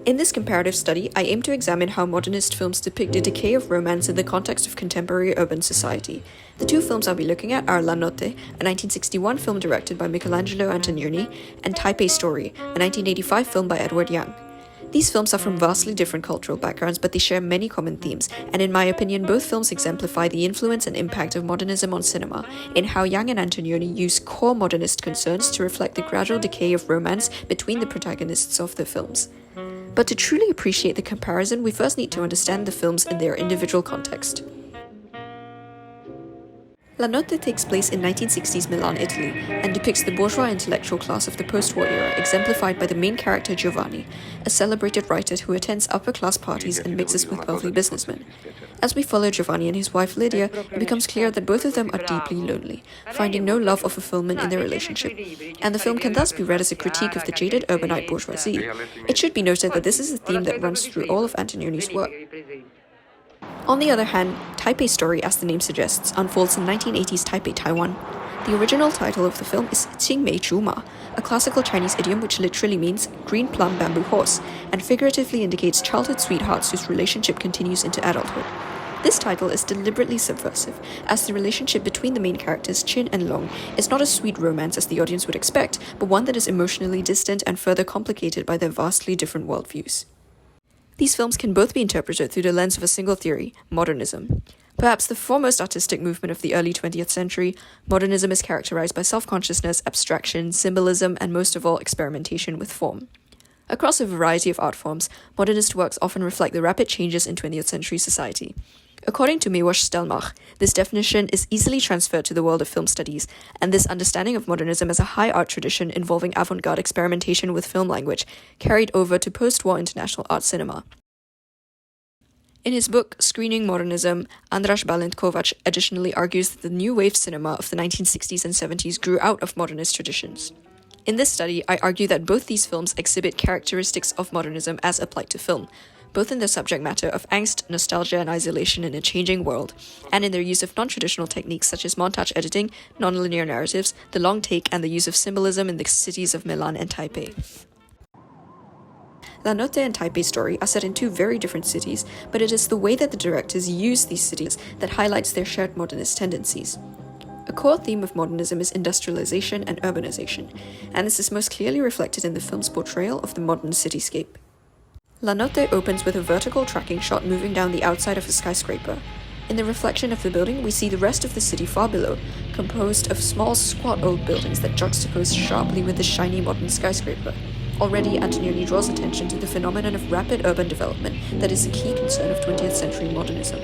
In this comparative study, I aim to examine how modernist films depict the decay of romance in the context of contemporary urban society. The two films I'll be looking at are La Notte, a 1961 film directed by Michelangelo Antonioni, and Taipei Story, a 1985 film by Edward Yang. These films are from vastly different cultural backgrounds, but they share many common themes, and in my opinion, both films exemplify the influence and impact of modernism on cinema, in how Yang and Antonioni use core modernist concerns to reflect the gradual decay of romance between the protagonists of the films. But to truly appreciate the comparison, we first need to understand the films in their individual context. La Notte takes place in 1960s Milan, Italy, and depicts the bourgeois intellectual class of the post-war era, exemplified by the main character Giovanni, a celebrated writer who attends upper-class parties and mixes with wealthy businessmen. As we follow Giovanni and his wife Lydia, it becomes clear that both of them are deeply lonely, finding no love or fulfillment in their relationship, and the film can thus be read as a critique of the jaded urbanite bourgeoisie. It should be noted that this is a theme that runs through all of Antonioni's work. On the other hand, Taipei Story, as the name suggests, unfolds in 1980s Taipei, Taiwan. The original title of the film is Qingmei Zhuma, a classical Chinese idiom which literally means green plum bamboo horse, and figuratively indicates childhood sweethearts whose relationship continues into adulthood. This title is deliberately subversive, as the relationship between the main characters Chin and Long is not a sweet romance as the audience would expect, but one that is emotionally distant and further complicated by their vastly different worldviews. These films can both be interpreted through the lens of a single theory, modernism. Perhaps the foremost artistic movement of the early 20th century, modernism is characterized by self-consciousness, abstraction, symbolism, and most of all, experimentation with form. Across a variety of art forms, modernist works often reflect the rapid changes in 20th century society. According to Mewash Stelmach, this definition is easily transferred to the world of film studies, and this understanding of modernism as a high art tradition involving avant-garde experimentation with film language carried over to post-war international art cinema. In his book, Screening Modernism, Andras Balint-Kovac additionally argues that the new wave cinema of the 1960s and 70s grew out of modernist traditions. In this study, I argue that both these films exhibit characteristics of modernism as applied to film, both in their subject matter of angst, nostalgia, and isolation in a changing world, and in their use of non-traditional techniques such as montage editing, non-linear narratives, the long take, and the use of symbolism in the cities of Milan and Taipei. La Notte and Taipei Story are set in two very different cities, but it is the way that the directors use these cities that highlights their shared modernist tendencies. A core theme of modernism is industrialization and urbanization, and this is most clearly reflected in the film's portrayal of the modern cityscape. La Notte opens with a vertical tracking shot moving down the outside of a skyscraper. In the reflection of the building, we see the rest of the city far below, composed of small, squat old buildings that juxtapose sharply with the shiny modern skyscraper. Already, Antonioni draws attention to the phenomenon of rapid urban development that is a key concern of 20th century modernism.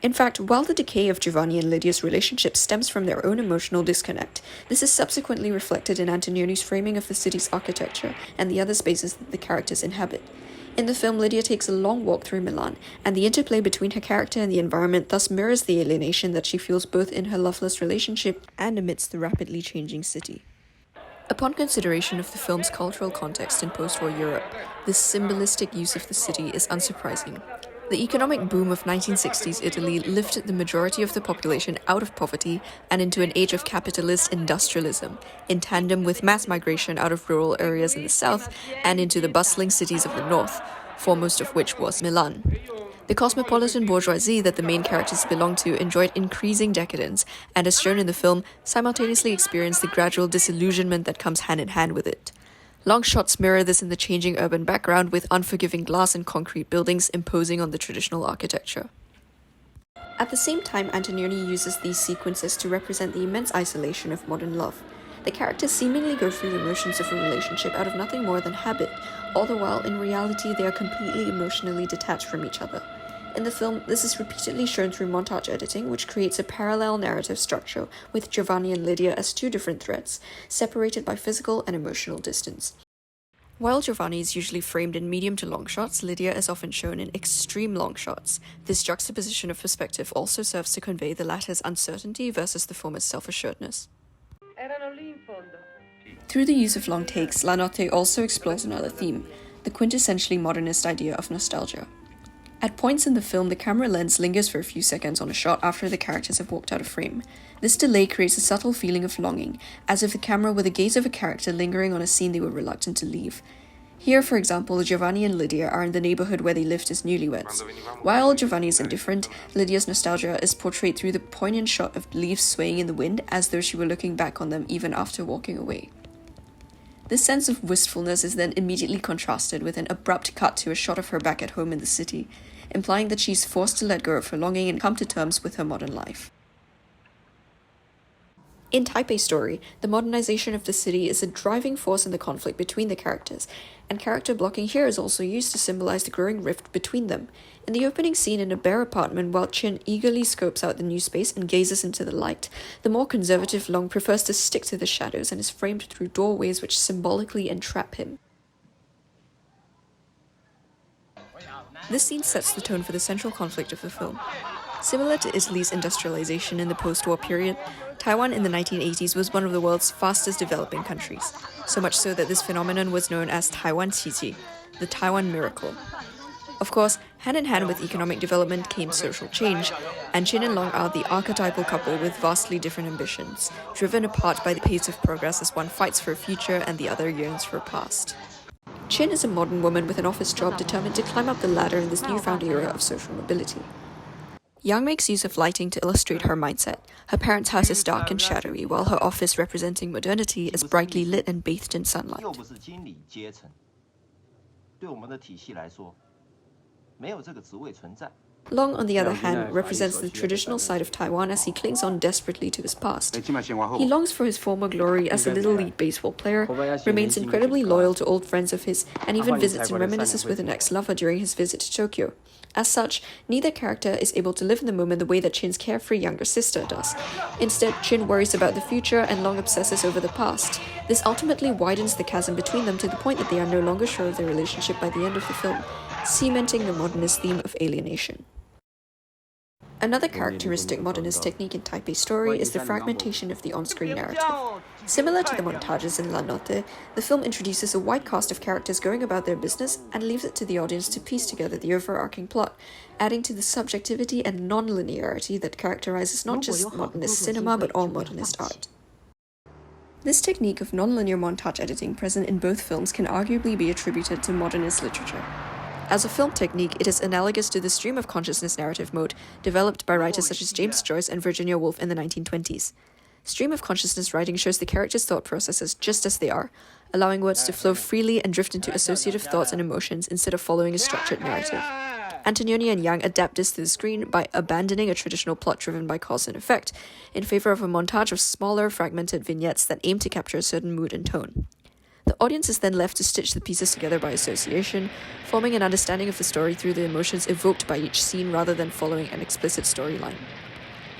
In fact, while the decay of Giovanni and Lydia's relationship stems from their own emotional disconnect, this is subsequently reflected in Antonioni's framing of the city's architecture and the other spaces that the characters inhabit. In the film, Lydia takes a long walk through Milan, and the interplay between her character and the environment thus mirrors the alienation that she feels both in her loveless relationship and amidst the rapidly changing city. Upon consideration of the film's cultural context in post-war Europe, this symbolistic use of the city is unsurprising. The economic boom of 1960s Italy lifted the majority of the population out of poverty and into an age of capitalist industrialism, in tandem with mass migration out of rural areas in the south and into the bustling cities of the north, foremost of which was Milan. The cosmopolitan bourgeoisie that the main characters belong to enjoyed increasing decadence, and as shown in the film, simultaneously experienced the gradual disillusionment that comes hand in hand with it. Long shots mirror this in the changing urban background, with unforgiving glass and concrete buildings imposing on the traditional architecture. At the same time, Antonioni uses these sequences to represent the immense isolation of modern love. The characters seemingly go through the motions of a relationship out of nothing more than habit, all the while in reality they are completely emotionally detached from each other. In the film, this is repeatedly shown through montage editing, which creates a parallel narrative structure, with Giovanni and Lydia as two different threads, separated by physical and emotional distance. While Giovanni is usually framed in medium to long shots, Lydia is often shown in extreme long shots. This juxtaposition of perspective also serves to convey the latter's uncertainty versus the former's self-assuredness. Through the use of long takes, La Notte also explores another theme, the quintessentially modernist idea of nostalgia. At points in the film, the camera lens lingers for a few seconds on a shot after the characters have walked out of frame. This delay creates a subtle feeling of longing, as if the camera were the gaze of a character lingering on a scene they were reluctant to leave. Here, for example, Giovanni and Lydia are in the neighborhood where they lived as newlyweds. While Giovanni is indifferent, Lydia's nostalgia is portrayed through the poignant shot of leaves swaying in the wind as though she were looking back on them even after walking away. This sense of wistfulness is then immediately contrasted with an abrupt cut to a shot of her back at home in the city, implying that she's forced to let go of her longing and come to terms with her modern life. In Taipei Story, the modernization of the city is a driving force in the conflict between the characters, and character blocking here is also used to symbolize the growing rift between them. In the opening scene in a bare apartment, while Chin eagerly scopes out the new space and gazes into the light, the more conservative Long prefers to stick to the shadows and is framed through doorways which symbolically entrap him. This scene sets the tone for the central conflict of the film. Similar to Italy's industrialization in the post-war period, Taiwan in the 1980s was one of the world's fastest developing countries, so much so that this phenomenon was known as Taiwan Qiji, the Taiwan miracle. Of course, hand in hand with economic development came social change, and Chin and Long are the archetypal couple with vastly different ambitions, driven apart by the pace of progress as one fights for a future and the other yearns for a past. Chin is a modern woman with an office job determined to climb up the ladder in this newfound era of social mobility. Yang makes use of lighting to illustrate her mindset. Her parents' house is dark and shadowy, while her office, representing modernity, is brightly lit and bathed in sunlight. Long, on the other hand, represents the traditional side of Taiwan as he clings on desperately to his past. He longs for his former glory as a Little League baseball player, remains incredibly loyal to old friends of his, and even visits and reminisces with an ex-lover during his visit to Tokyo. As such, neither character is able to live in the moment the way that Chin's carefree younger sister does. Instead, Chin worries about the future and Long obsesses over the past. This ultimately widens the chasm between them to the point that they are no longer sure of their relationship by the end of the film, cementing the modernist theme of alienation. Another characteristic modernist technique in Taipei Story is the fragmentation of the on-screen narrative. Similar to the montages in La Notte, the film introduces a wide cast of characters going about their business and leaves it to the audience to piece together the overarching plot, adding to the subjectivity and non-linearity that characterizes not just modernist cinema but all modernist art. This technique of non-linear montage editing present in both films can arguably be attributed to modernist literature. As a film technique, it is analogous to the stream of consciousness narrative mode developed by writers such as James Joyce and Virginia Woolf in the 1920s. Stream of consciousness writing shows the characters' thought processes just as they are, allowing words to flow freely and drift into associative thoughts and emotions instead of following a structured narrative. Antonioni and Yang adapt this to the screen by abandoning a traditional plot driven by cause and effect, in favor of a montage of smaller, fragmented vignettes that aim to capture a certain mood and tone. The audience is then left to stitch the pieces together by association, forming an understanding of the story through the emotions evoked by each scene rather than following an explicit storyline.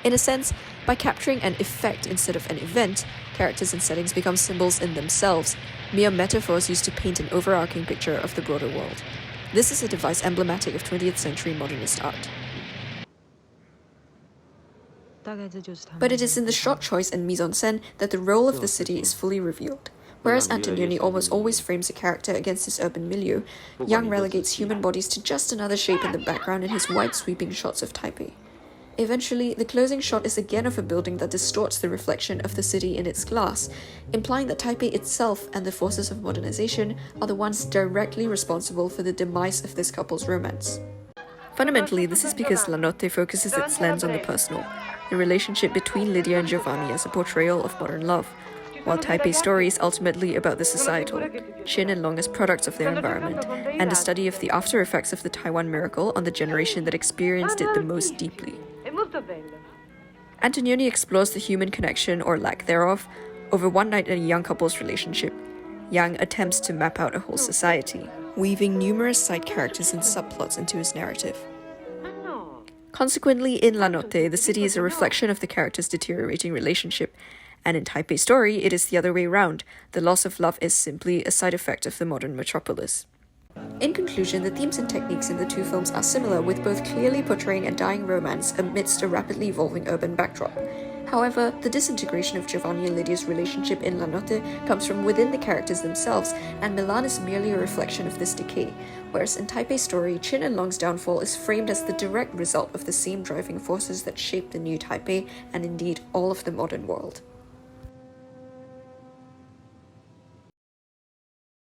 In a sense, by capturing an effect instead of an event, characters and settings become symbols in themselves, mere metaphors used to paint an overarching picture of the broader world. This is a device emblematic of 20th century modernist art. But it is in the shot choice and mise-en-scène that the role of the city is fully revealed. Whereas Antonioni almost always frames a character against his urban milieu, Yang relegates human bodies to just another shape in the background in his wide sweeping shots of Taipei. Eventually, the closing shot is again of a building that distorts the reflection of the city in its glass, implying that Taipei itself and the forces of modernization are the ones directly responsible for the demise of this couple's romance. Fundamentally, this is because La Notte focuses its lens on the personal, the relationship between Lydia and Giovanni as a portrayal of modern love, while Taipei Story is ultimately about the societal, Chin and Long as products of their environment, and a study of the after effects of the Taiwan miracle on the generation that experienced it the most deeply. Antonioni explores the human connection, or lack thereof, over one night in a young couple's relationship. Yang attempts to map out a whole society, weaving numerous side characters and subplots into his narrative. Consequently, in La Notte, the city is a reflection of the characters' deteriorating relationship, and in Taipei Story, it is the other way round. The loss of love is simply a side effect of the modern metropolis. In conclusion, the themes and techniques in the two films are similar, with both clearly portraying a dying romance amidst a rapidly evolving urban backdrop. However, the disintegration of Giovanni and Lydia's relationship in La Notte comes from within the characters themselves, and Milan is merely a reflection of this decay, whereas in Taipei Story, Chin and Long's downfall is framed as the direct result of the same driving forces that shaped the new Taipei and indeed all of the modern world.